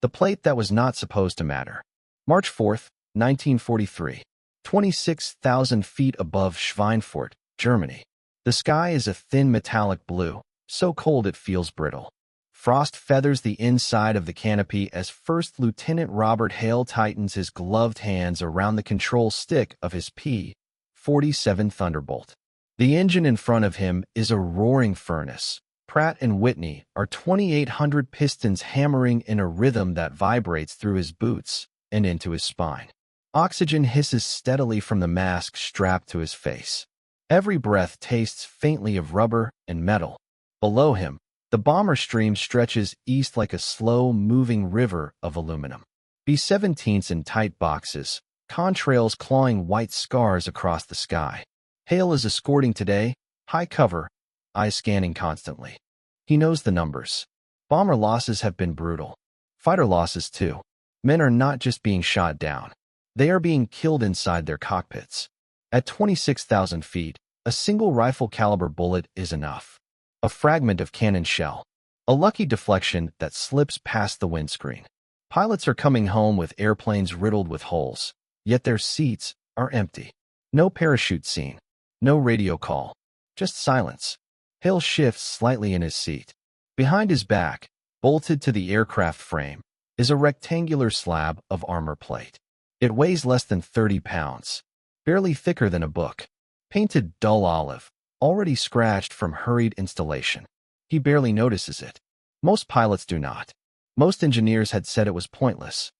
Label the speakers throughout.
Speaker 1: The plate that was not supposed to matter. March 4th, 1943. 26,000 feet above Schweinfurt, Germany. The sky is a thin metallic blue, so cold it feels brittle. Frost feathers the inside of the canopy as First Lieutenant Robert Hale tightens his gloved hands around the control stick of his P-47 Thunderbolt. The engine in front of him is a roaring furnace. Pratt & Whitney are 2,800 pistons hammering in a rhythm that vibrates through his boots and into his spine. Oxygen hisses steadily from the mask strapped to his face. Every breath tastes faintly of rubber and metal. Below him, the bomber stream stretches east like a slow-moving river of aluminum. B-17s in tight boxes, contrails clawing white scars across the sky. Hale is escorting today, high cover, eyes scanning constantly. He knows the numbers. Bomber losses have been brutal. Fighter losses, too. Men are not just being shot down. They are being killed inside their cockpits. At 26,000 feet, a single rifle-caliber bullet is enough. A fragment of cannon shell. A lucky deflection that slips past the windscreen. Pilots are coming home with airplanes riddled with holes, yet their seats are empty. No parachute scene. No radio call. Just silence. Hale shifts slightly in his seat. Behind his back, bolted to the aircraft frame, is a rectangular slab of armor plate. It weighs less than 30 pounds, barely thicker than a book, painted dull olive, already scratched from hurried installation. He barely notices it. Most pilots do not. Most engineers had said it was pointless.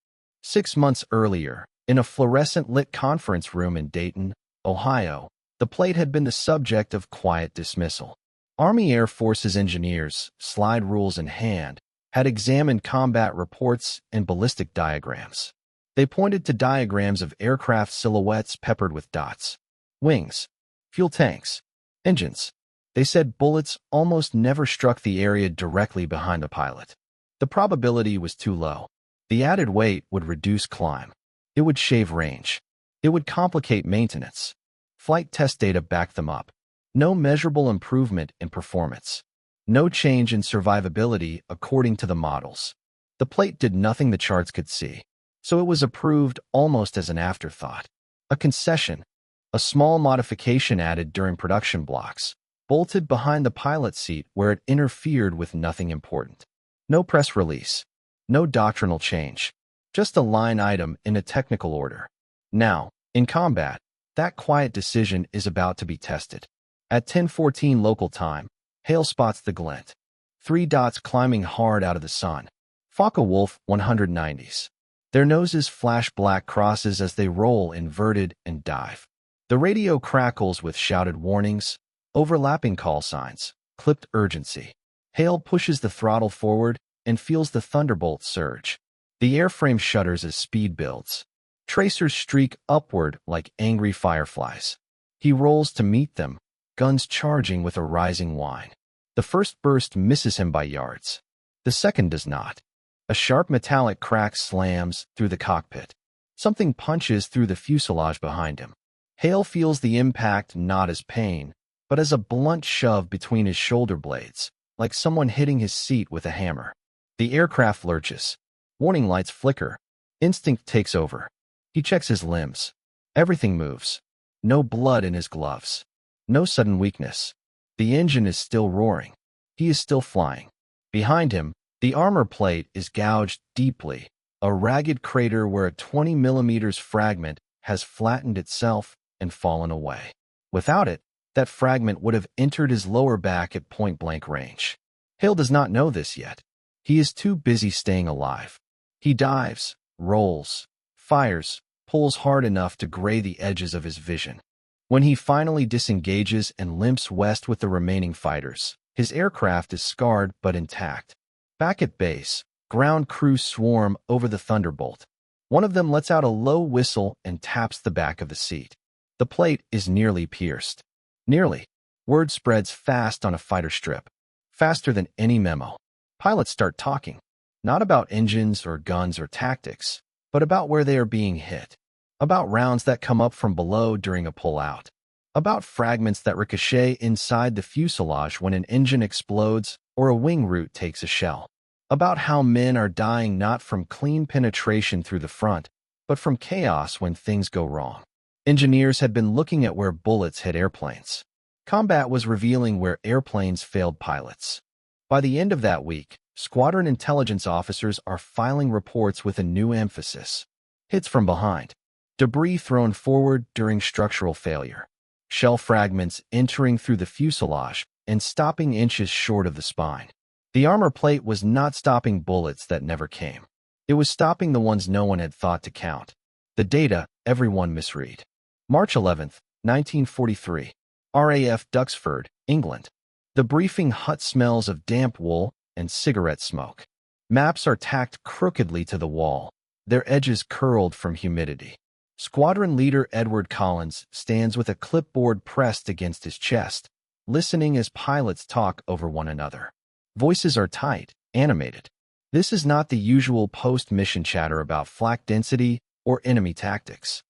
Speaker 1: 6 months earlier, in a fluorescent-lit conference room in Dayton, Ohio, the plate had been the subject of quiet dismissal. Army Air Forces engineers, slide rules in hand, had examined combat reports and ballistic diagrams. They pointed to diagrams of aircraft silhouettes peppered with dots. Wings, fuel tanks, engines. They said bullets almost never struck the area directly behind the pilot. The probability was too low. The added weight would reduce climb. It would shave range. It would complicate maintenance. Flight test data backed them up. No measurable improvement in performance. No change in survivability according to the models. The plate did nothing the charts could see, so it was approved almost as an afterthought. A concession, a small modification added during production blocks, bolted behind the pilot's seat where it interfered with nothing important. No press release. No doctrinal change. Just a line item in a technical order. Now, in combat, that quiet decision is about to be tested. At 10:14 local time, Hale spots the glint. 3 dots climbing hard out of the sun. Focke-Wulf 190s. Their noses flash black crosses as they roll inverted and dive. The radio crackles with shouted warnings, overlapping call signs, clipped urgency. Hale pushes the throttle forward and feels the Thunderbolt surge. The airframe shudders as speed builds. Tracers streak upward like angry fireflies. He rolls to meet them, guns charging with a rising whine. The first burst misses him by yards. The second does not. A sharp metallic crack slams through the cockpit. Something punches through the fuselage behind him. Hale feels the impact not as pain, but as a blunt shove between his shoulder blades, like someone hitting his seat with a hammer. The aircraft lurches. Warning lights flicker. Instinct takes over. He checks his limbs. Everything moves. No blood in his gloves. No sudden weakness. The engine is still roaring. He is still flying. Behind him, the armor plate is gouged deeply, a ragged crater where a 20mm fragment has flattened itself and fallen away. Without it, that fragment would have entered his lower back at point-blank range. Hale does not know this yet. He is too busy staying alive. He dives, rolls, fires, pulls hard enough to gray the edges of his vision. When he finally disengages and limps west with the remaining fighters, his aircraft is scarred but intact. Back at base, ground crews swarm over the Thunderbolt. One of them lets out a low whistle and taps the back of the seat. The plate is nearly pierced. Nearly. Word spreads fast on a fighter strip. Faster than any memo. Pilots start talking. Not about engines or guns or tactics, but about where they are being hit. About rounds that come up from below during a pull-out. About fragments that ricochet inside the fuselage when an engine explodes or a wing root takes a shell. about how men are dying not from clean penetration through the front, but from chaos when things go wrong. Engineers had been looking at where bullets hit airplanes. Combat was revealing where airplanes failed pilots. By the end of that week, squadron intelligence officers are filing reports with a new emphasis. Hits from behind. Debris thrown forward during structural failure. Shell fragments entering through the fuselage and stopping inches short of the spine. The armor plate was not stopping bullets that never came. It was stopping the ones no one had thought to count. The data, everyone misread. March 11, 1943. RAF Duxford, England. The briefing hut smells of damp wool and cigarette smoke. Maps are tacked crookedly to the wall, their edges curled from humidity. Squadron leader Edward Collins stands with a clipboard pressed against his chest, listening as pilots talk over one another. Voices are tight, animated. This is not the usual post-mission chatter about flak density or enemy tactics.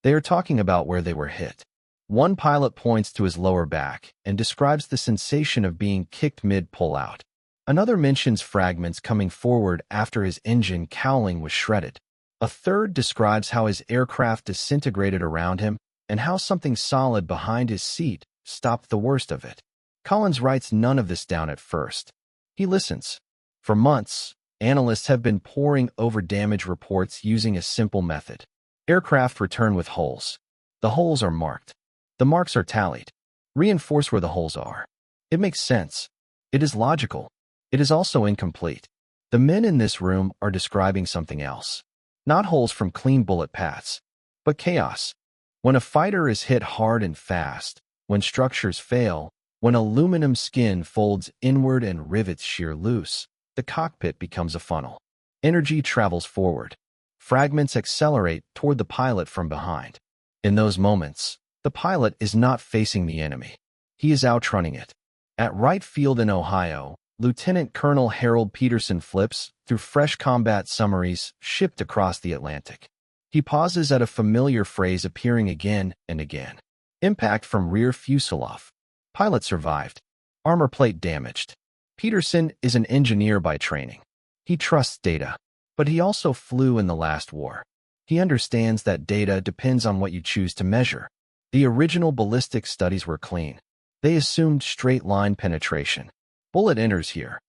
Speaker 1: They are talking about where they were hit. One pilot points to his lower back and describes the sensation of being kicked mid-pull-out. Another mentions fragments coming forward after his engine cowling was shredded. A third describes how his aircraft disintegrated around him and how something solid behind his seat stopped the worst of it. Collins writes none of this down at first. He listens. For months, analysts have been poring over damage reports using a simple method. Aircraft return with holes. The holes are marked. The marks are tallied. Reinforce where the holes are. It makes sense. It is logical. It is also incomplete. The men in this room are describing something else. Not holes from clean bullet paths, but chaos. When a fighter is hit hard and fast, when structures fail, when aluminum skin folds inward and rivets shear loose, the cockpit becomes a funnel. Energy travels forward. Fragments accelerate toward the pilot from behind. In those moments, the pilot is not facing the enemy. He is outrunning it. At Wright Field in Ohio, Lieutenant Colonel Harold Peterson flips through fresh combat summaries shipped across the Atlantic. He pauses at a familiar phrase appearing again and again. Impact from rear fuselage. Pilot survived. Armor plate damaged. Peterson is an engineer by training. He trusts data, but he also flew in the last war. He understands that data depends on what you choose to measure. The original ballistic studies were clean. They assumed straight-line penetration. Bullet enters here.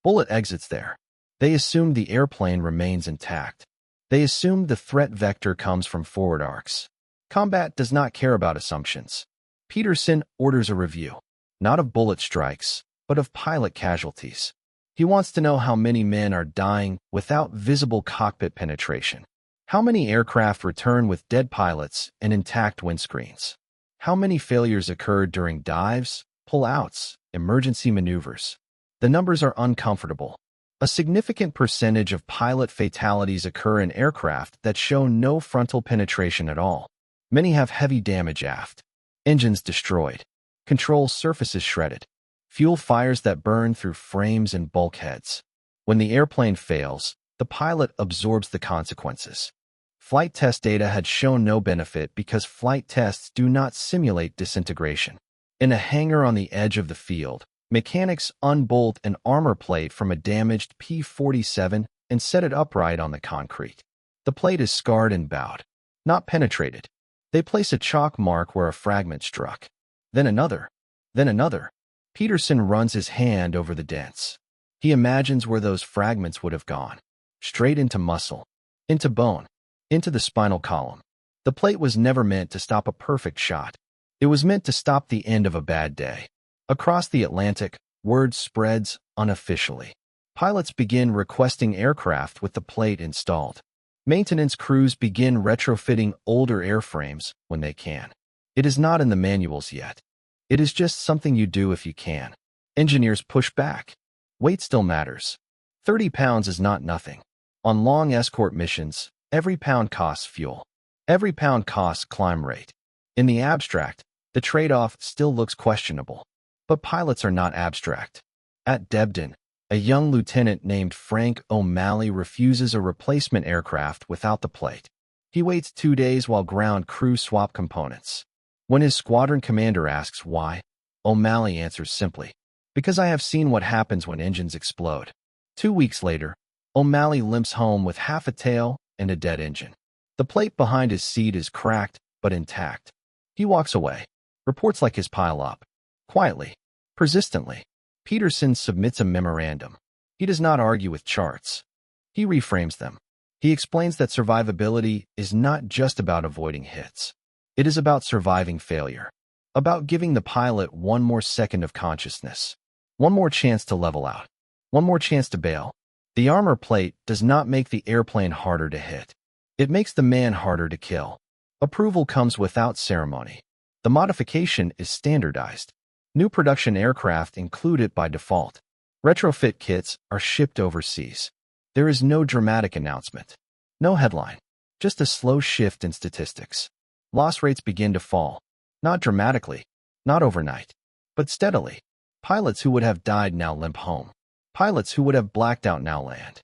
Speaker 1: Bullet exits there. They assumed the airplane remains intact. They assumed the threat vector comes from forward arcs. Combat does not care about assumptions. Peterson orders a review, not of bullet strikes, but of pilot casualties. He wants to know how many men are dying without visible cockpit penetration. How many aircraft return with dead pilots and intact windscreens? How many failures occurred during dives, pull-outs, emergency maneuvers? The numbers are uncomfortable. A significant percentage of pilot fatalities occur in aircraft that show no frontal penetration at all. Many have heavy damage aft. Engines destroyed. Control surfaces shredded. Fuel fires that burn through frames and bulkheads. When the airplane fails, the pilot absorbs the consequences. Flight test data had shown no benefit because flight tests do not simulate disintegration. In a hangar on the edge of the field, mechanics unbolt an armor plate from a damaged P-47 and set it upright on the concrete. The plate is scarred and bowed, not penetrated. They place a chalk mark where a fragment struck. Then another. Then another. Peterson runs his hand over the dents. He imagines where those fragments would have gone. Straight into muscle. Into bone. Into the spinal column. The plate was never meant to stop a perfect shot. It was meant to stop the end of a bad day. Across the Atlantic, word spreads unofficially. Pilots begin requesting aircraft with the plate installed. Maintenance crews begin retrofitting older airframes when they can. It is not in the manuals yet. It is just something you do if you can. Engineers push back. Weight still matters. 30 pounds is not nothing. On long escort missions, every pound costs fuel. Every pound costs climb rate. In the abstract, the trade-off still looks questionable. But pilots are not abstract. At Debden, a young lieutenant named Frank O'Malley refuses a replacement aircraft without the plate. He waits 2 days while ground crew swap components. When his squadron commander asks why, O'Malley answers simply, "Because I have seen what happens when engines explode." 2 weeks later, O'Malley limps home with half a tail and a dead engine. The plate behind his seat is cracked but intact. He walks away. Reports like his pile up. Quietly, persistently, Peterson submits a memorandum. He does not argue with charts. He reframes them. He explains that survivability is not just about avoiding hits. It is about surviving failure, about giving the pilot one more second of consciousness, one more chance to level out, one more chance to bail. The armor plate does not make the airplane harder to hit. It makes the man harder to kill. Approval comes without ceremony. The modification is standardized. New production aircraft include it by default. Retrofit kits are shipped overseas. There is no dramatic announcement, no headline, just a slow shift in statistics. Loss rates begin to fall, not dramatically, not overnight, but steadily. Pilots who would have died now limp home. Pilots who would have blacked out now land.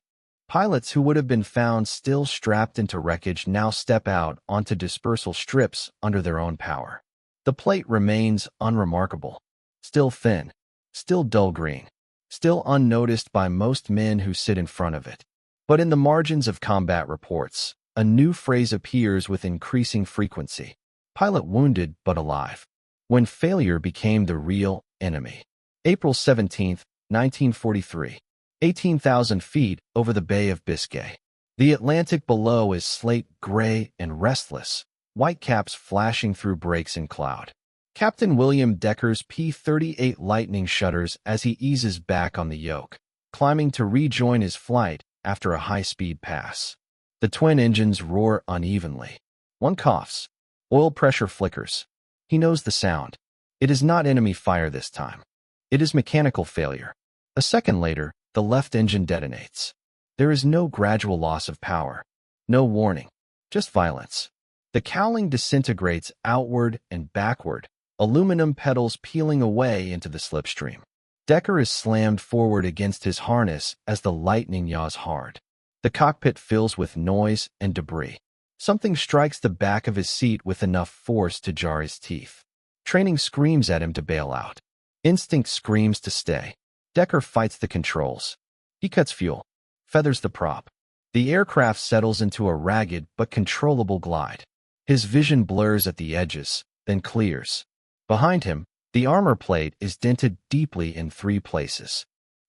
Speaker 1: Pilots who would have been found still strapped into wreckage now step out onto dispersal strips under their own power. The plate remains unremarkable, still thin, still dull green, still unnoticed by most men who sit in front of it. But in the margins of combat reports, a new phrase appears with increasing frequency. Pilot wounded but alive. When failure became the real enemy. April 17, 1943. 18,000 feet over the Bay of Biscay. The Atlantic below is slate gray and restless, whitecaps flashing through breaks in cloud. Captain William Decker's P-38 Lightning shudders as he eases back on the yoke, climbing to rejoin his flight after a high-speed pass. The twin engines roar unevenly. One coughs. Oil pressure flickers. He knows the sound. It is not enemy fire this time. It is mechanical failure. A second later, the left engine detonates. There is no gradual loss of power. No warning. Just violence. The cowling disintegrates outward and backward, aluminum pedals peeling away into the slipstream. Decker is slammed forward against his harness as the Lightning yaws hard. The cockpit fills with noise and debris. Something strikes the back of his seat with enough force to jar his teeth. Training screams at him to bail out. Instinct screams to stay. Decker fights the controls. He cuts fuel, feathers the prop. The aircraft settles into a ragged but controllable glide. His vision blurs at the edges, then clears. Behind him, the armor plate is dented deeply in 3 places.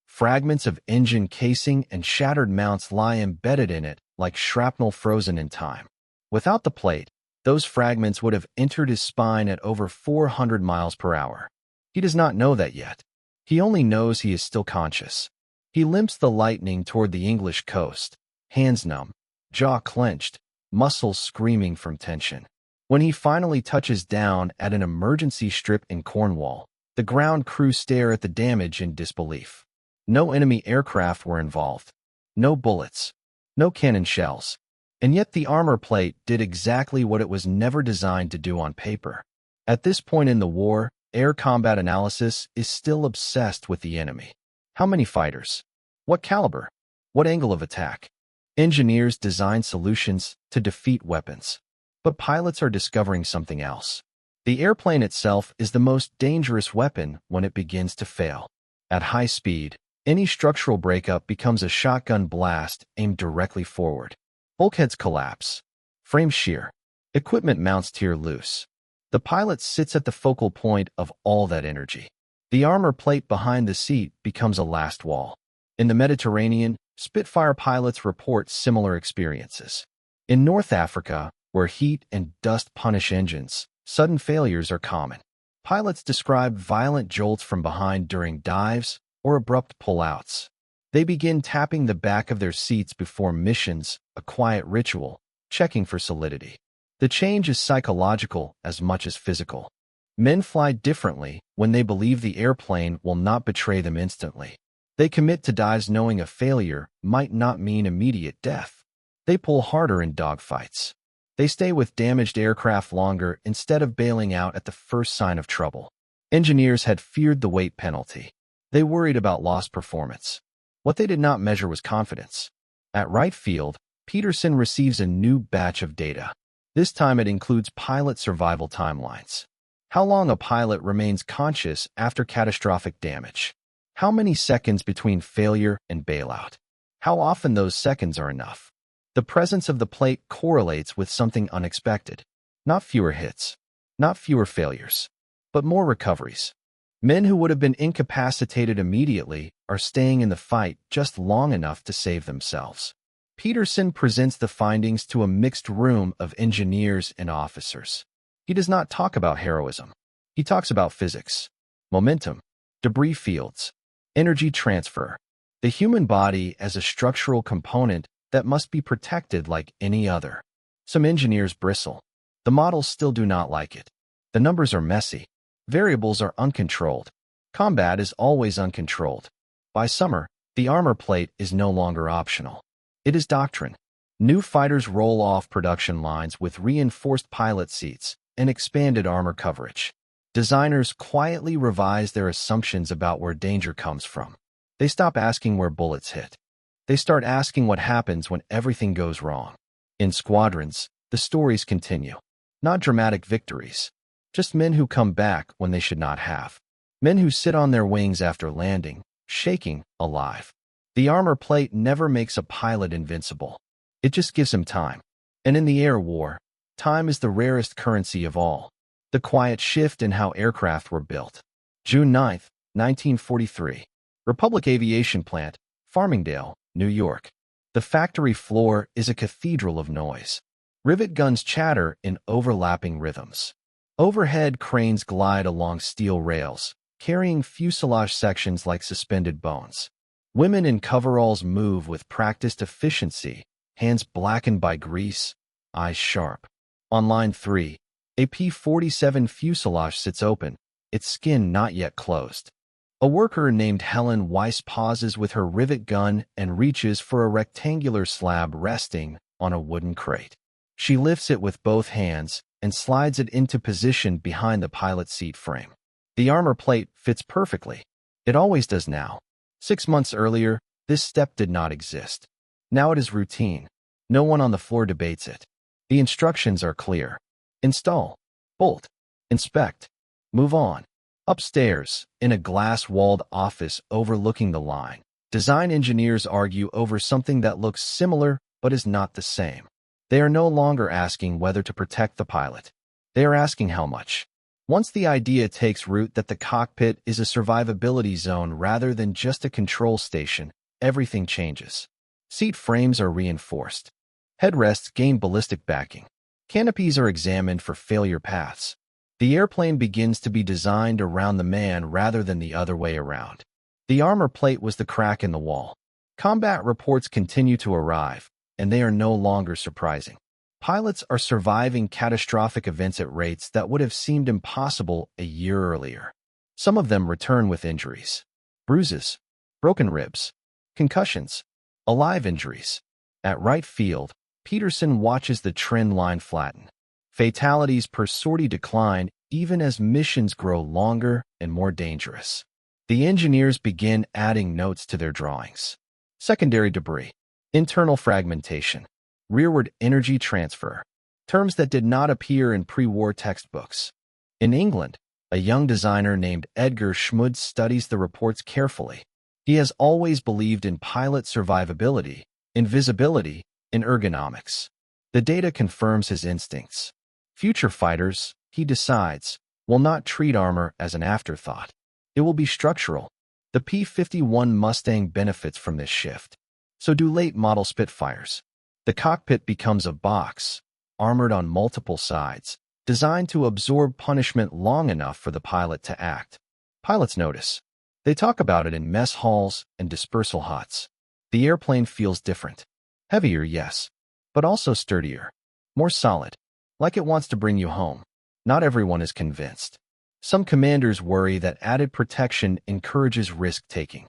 Speaker 1: Fragments of engine casing and shattered mounts lie embedded in it like shrapnel frozen in time. Without the plate, those fragments would have entered his spine at over 400 miles per hour. He does not know that yet. He only knows he is still conscious. He limps the Lightning toward the English coast, hands numb, jaw clenched, muscles screaming from tension. When he finally touches down at an emergency strip in Cornwall, the ground crew stare at the damage in disbelief. No enemy aircraft were involved. No bullets. No cannon shells. And yet the armor plate did exactly what it was never designed to do on paper. At this point in the war, air combat analysis is still obsessed with the enemy. How many fighters? What caliber? What angle of attack? Engineers design solutions to defeat weapons. But pilots are discovering something else. The airplane itself is the most dangerous weapon when it begins to fail. At high speed, any structural breakup becomes a shotgun blast aimed directly forward. Bulkheads collapse. Frames shear. Equipment mounts tear loose. The pilot sits at the focal point of all that energy. The armor plate behind the seat becomes a last wall. In the Mediterranean, Spitfire pilots report similar experiences. In North Africa, where heat and dust punish engines, sudden failures are common. Pilots describe violent jolts from behind during dives or abrupt pullouts. They begin tapping the back of their seats before missions, a quiet ritual, checking for solidity. The change is psychological as much as physical. Men fly differently when they believe the airplane will not betray them instantly. They commit to dives knowing a failure might not mean immediate death. They pull harder in dogfights. They stay with damaged aircraft longer instead of bailing out at the first sign of trouble. Engineers had feared the weight penalty. They worried about lost performance. What they did not measure was confidence. At right field, Peterson receives a new batch of data. This time it includes pilot survival timelines. How long a pilot remains conscious after catastrophic damage. How many seconds between failure and bailout? How often those seconds are enough? The presence of the plate correlates with something unexpected. Not fewer hits, not fewer failures, but more recoveries. Men who would have been incapacitated immediately are staying in the fight just long enough to save themselves. Peterson presents the findings to a mixed room of engineers and officers. He does not talk about heroism. He talks about physics, momentum, debris fields, energy transfer, the human body as a structural component that must be protected like any other. Some engineers bristle. The models still do not like it. The numbers are messy. Variables are uncontrolled. Combat is always uncontrolled. By summer, the armor plate is no longer optional. It is doctrine. New fighters roll off production lines with reinforced pilot seats and expanded armor coverage. Designers quietly revise their assumptions about where danger comes from. They stop asking where bullets hit. They start asking what happens when everything goes wrong. In squadrons, the stories continue. Not dramatic victories. Just men who come back when they should not have. Men who sit on their wings after landing, shaking, alive. The armor plate never makes a pilot invincible. It just gives him time. And in the air war, time is the rarest currency of all. The quiet shift in how aircraft were built. June 9, 1943. Republic Aviation Plant, Farmingdale, New York. The factory floor is a cathedral of noise. Rivet guns chatter in overlapping rhythms. Overhead cranes glide along steel rails, carrying fuselage sections like suspended bones. Women in coveralls move with practiced efficiency, hands blackened by grease, eyes sharp. On line 3, a P-47 fuselage sits open, its skin not yet closed. A worker named Helen Weiss pauses with her rivet gun and reaches for a rectangular slab resting on a wooden crate. She lifts it with both hands and slides it into position behind the pilot's seat frame. The armor plate fits perfectly. It always does now. 6 months earlier, this step did not exist. Now it is routine. No one on the floor debates it. The instructions are clear. Install, bolt, inspect, move on. Upstairs, in a glass-walled office overlooking the line, design engineers argue over something that looks similar but is not the same. They are no longer asking whether to protect the pilot. They are asking how much. Once the idea takes root that the cockpit is a survivability zone rather than just a control station, everything changes. Seat frames are reinforced. Headrests gain ballistic backing. Canopies are examined for failure paths. The airplane begins to be designed around the man rather than the other way around. The armor plate was the crack in the wall. Combat reports continue to arrive, and they are no longer surprising. Pilots are surviving catastrophic events at rates that would have seemed impossible a year earlier. Some of them return with injuries. Bruises, broken ribs, concussions, alive injuries. At right field, Peterson watches the trend line flatten. Fatalities per sortie decline even as missions grow longer and more dangerous. The engineers begin adding notes to their drawings. Secondary debris, internal fragmentation, rearward energy transfer, terms that did not appear in pre-war textbooks. In England, a young designer named Edgar Schmud studies the reports carefully. He has always believed in pilot survivability, in visibility, in ergonomics. The data confirms his instincts. Future fighters, he decides, will not treat armor as an afterthought. It will be structural. The P-51 Mustang benefits from this shift. So do late-model Spitfires. The cockpit becomes a box, armored on multiple sides, designed to absorb punishment long enough for the pilot to act. Pilots notice. They talk about it in mess halls and dispersal huts. The airplane feels different. Heavier, yes, but also sturdier. More solid. Like it wants to bring you home. Not everyone is convinced. Some commanders worry that added protection encourages risk-taking.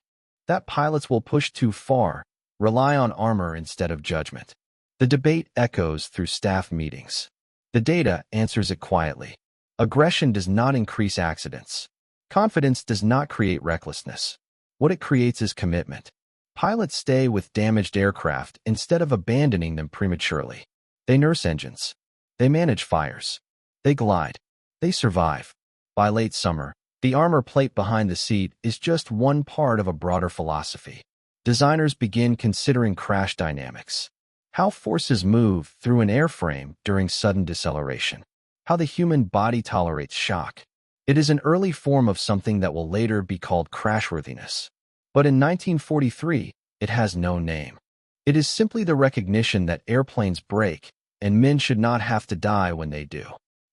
Speaker 1: That pilots will push too far, rely on armor instead of judgment. The debate echoes through staff meetings. The data answers it quietly. Aggression does not increase accidents. Confidence does not create recklessness. What it creates is commitment. Pilots stay with damaged aircraft instead of abandoning them prematurely. They nurse engines. They manage fires. They glide. They survive. By late summer, The armor plate behind the seat is just one part of a broader philosophy. Designers begin considering crash dynamics, how forces move through an airframe during sudden deceleration, how the human body tolerates shock. It is an early form of something that will later be called crashworthiness. But in 1943, it has no name. It is simply the recognition that airplanes break, and men should not have to die when they do.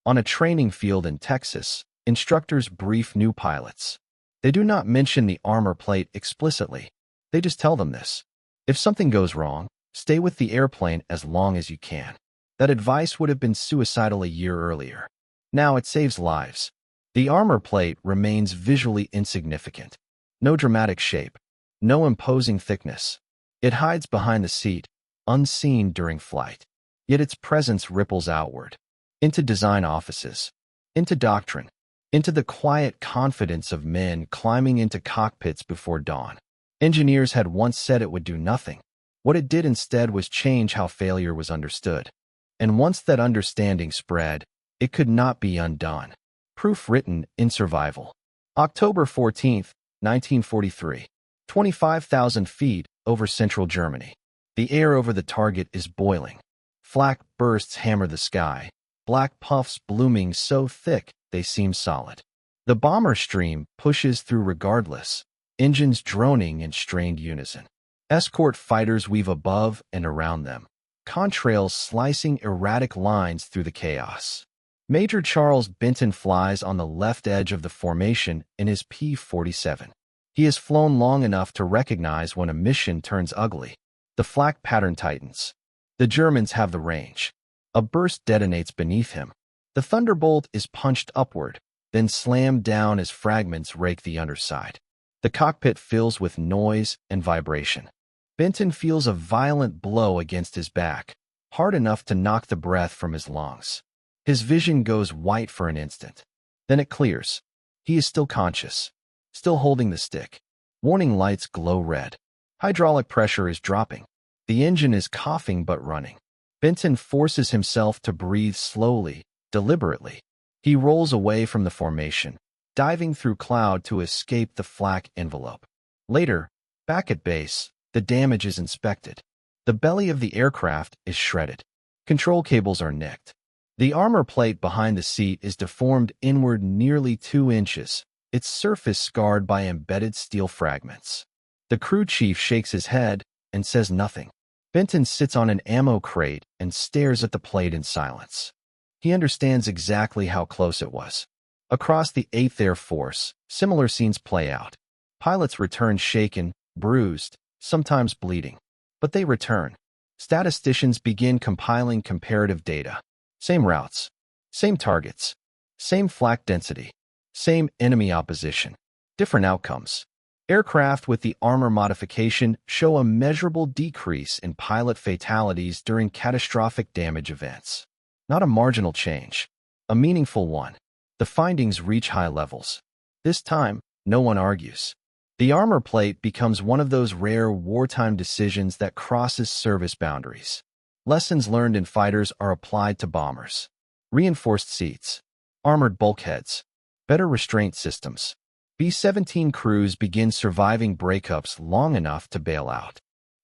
Speaker 1: On a training field in Texas, instructors brief new pilots. They do not mention the armor plate explicitly. They just tell them this. If something goes wrong, stay with the airplane as long as you can. That advice would have been suicidal a year earlier. Now it saves lives. The armor plate remains visually insignificant. No dramatic shape. No imposing thickness. It hides behind the seat, unseen during flight. Yet its presence ripples outward. Into design offices. Into doctrine. Into the quiet confidence of men climbing into cockpits before dawn. Engineers had once said it would do nothing. What it did instead was change how failure was understood. And once that understanding spread, it could not be undone. Proof written in Survival. October 14, 1943. 25,000 feet over central Germany. The air over the target is boiling. Flak bursts hammer the sky, black puffs blooming so thick they seem solid. The bomber stream pushes through regardless, engines droning in strained unison. Escort fighters weave above and around them, contrails slicing erratic lines through the chaos. Major Charles Benton flies on the left edge of the formation in his P-47. He has flown long enough to recognize when a mission turns ugly. The flak pattern tightens. The Germans have the range. A burst detonates beneath him. The thunderbolt is punched upward, then slammed down as fragments rake the underside. The cockpit fills with noise and vibration. Benton feels a violent blow against his back, hard enough to knock the breath from his lungs. His vision goes white for an instant. Then it clears. He is still conscious, still holding the stick. Warning lights glow red. Hydraulic pressure is dropping. The engine is coughing but running. Benton forces himself to breathe slowly, deliberately. He rolls away from the formation, diving through cloud to escape the flak envelope. Later, back at base, the damage is inspected. The belly of the aircraft is shredded. Control cables are nicked. The armor plate behind the seat is deformed inward nearly 2 inches, its surface scarred by embedded steel fragments. The crew chief shakes his head and says nothing. Benton sits on an ammo crate and stares at the plate in silence. He understands exactly how close it was. Across the 8th Air Force, similar scenes play out. Pilots return shaken, bruised, sometimes bleeding. But they return. Statisticians begin compiling comparative data. Same routes, same targets, same flak density, same enemy opposition, different outcomes. Aircraft with the armor modification show a measurable decrease in pilot fatalities during catastrophic damage events. Not a marginal change, a meaningful one. The findings reach high levels. This time, no one argues. The armor plate becomes one of those rare wartime decisions that crosses service boundaries. Lessons learned in fighters are applied to bombers. Reinforced seats, armored bulkheads, better restraint systems. B-17 crews begin surviving breakups long enough to bail out.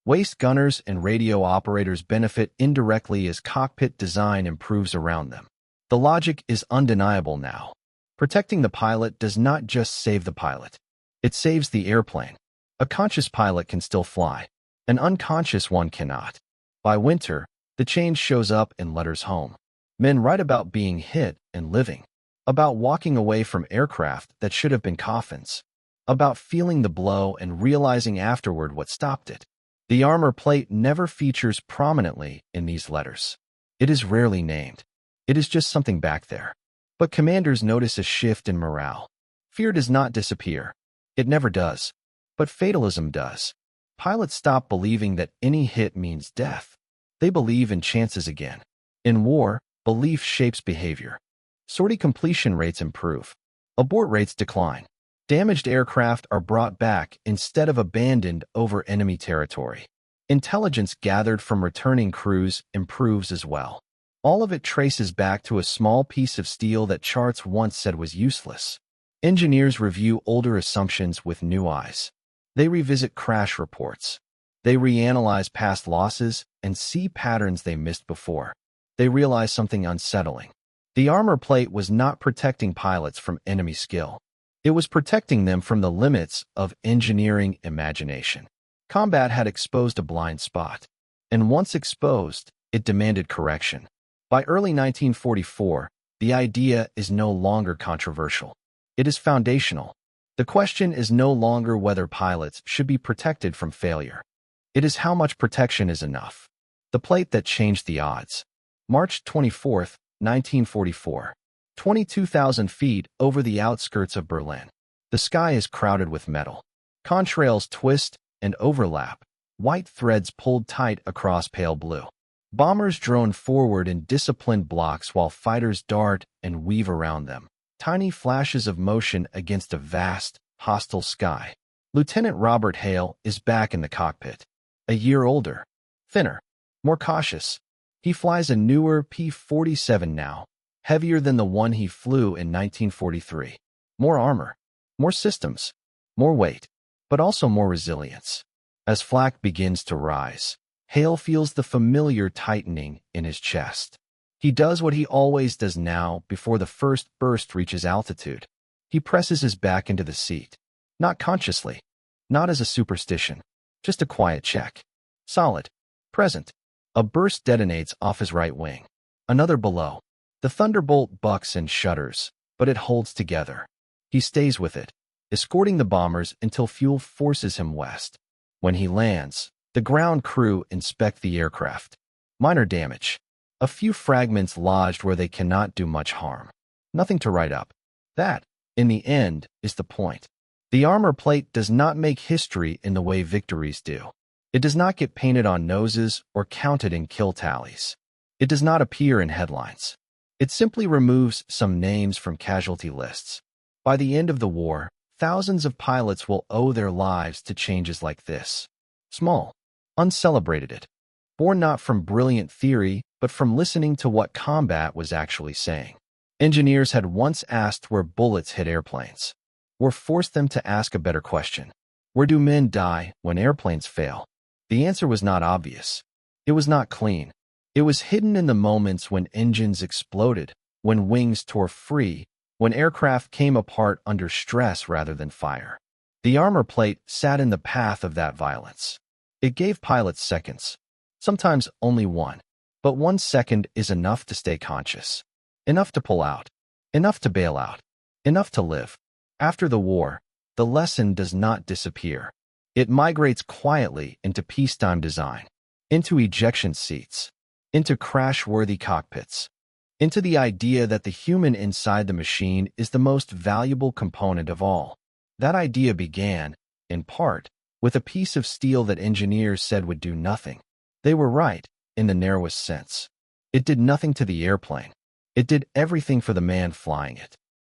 Speaker 1: Waist gunners and radio operators benefit indirectly as cockpit design improves around them. The logic is undeniable now. Protecting the pilot does not just save the pilot. It saves the airplane. A conscious pilot can still fly. An unconscious one cannot. By winter, the change shows up in letters home. Men write about being hit and living. About walking away from aircraft that should have been coffins. About feeling the blow and realizing afterward what stopped it. The armor plate never features prominently in these letters. It is rarely named. It is just something back there. But commanders notice a shift in morale. Fear does not disappear. It never does. But fatalism does. Pilots stop believing that any hit means death. They believe in chances again. In war, belief shapes behavior. Sortie completion rates improve. Abort rates decline. Damaged aircraft are brought back instead of abandoned over enemy territory. Intelligence gathered from returning crews improves as well. All of it traces back to a small piece of steel that charts once said was useless. Engineers review older assumptions with new eyes. They revisit crash reports. They reanalyze past losses and see patterns they missed before. They realize something unsettling. The armor plate was not protecting pilots from enemy skill. It was protecting them from the limits of engineering imagination. Combat had exposed a blind spot, and once exposed, it demanded correction. By early 1944, the idea is no longer controversial. It is foundational. The question is no longer whether pilots should be protected from failure. It is how much protection is enough. The plate that changed the odds. March 24, 1944. 22,000 feet over the outskirts of Berlin. The sky is crowded with metal. Contrails twist and overlap, white threads pulled tight across pale blue. Bombers drone forward in disciplined blocks while fighters dart and weave around them. Tiny flashes of motion against a vast, hostile sky. Lieutenant Robert Hale is back in the cockpit. A year older, thinner, more cautious. He flies a newer P-47 now, heavier than the one he flew in 1943. More armor, more systems, more weight, but also more resilience. As flak begins to rise, Hale feels the familiar tightening in his chest. He does what he always does now before the first burst reaches altitude. He presses his back into the seat. Not consciously, not as a superstition, just a quiet check. Solid, present. A burst detonates off his right wing. Another below. The Thunderbolt bucks and shudders, but it holds together. He stays with it, escorting the bombers until fuel forces him west. When he lands, the ground crew inspect the aircraft. Minor damage. A few fragments lodged where they cannot do much harm. Nothing to write up. That, in the end, is the point. The armor plate does not make history in the way victories do. It does not get painted on noses or counted in kill tallies. It does not appear in headlines. It simply removes some names from casualty lists. By the end of the war, thousands of pilots will owe their lives to changes like this. Small, uncelebrated it. Born not from brilliant theory, but from listening to what combat was actually saying. Engineers had once asked where bullets hit airplanes, or forced them to ask a better question. Where do men die when airplanes fail? The answer was not obvious. It was not clean. It was hidden in the moments when engines exploded, when wings tore free, when aircraft came apart under stress rather than fire. The armor plate sat in the path of that violence. It gave pilots seconds, sometimes only one, but 1 second is enough to stay conscious, enough to pull out, enough to bail out, enough to live. After the war, the lesson does not disappear. It migrates quietly into peacetime design, into ejection seats, into crash-worthy cockpits, into the idea that the human inside the machine is the most valuable component of all. That idea began, in part, with a piece of steel that engineers said would do nothing. They were right, in the narrowest sense. It did nothing to the airplane. It did everything for the man flying it.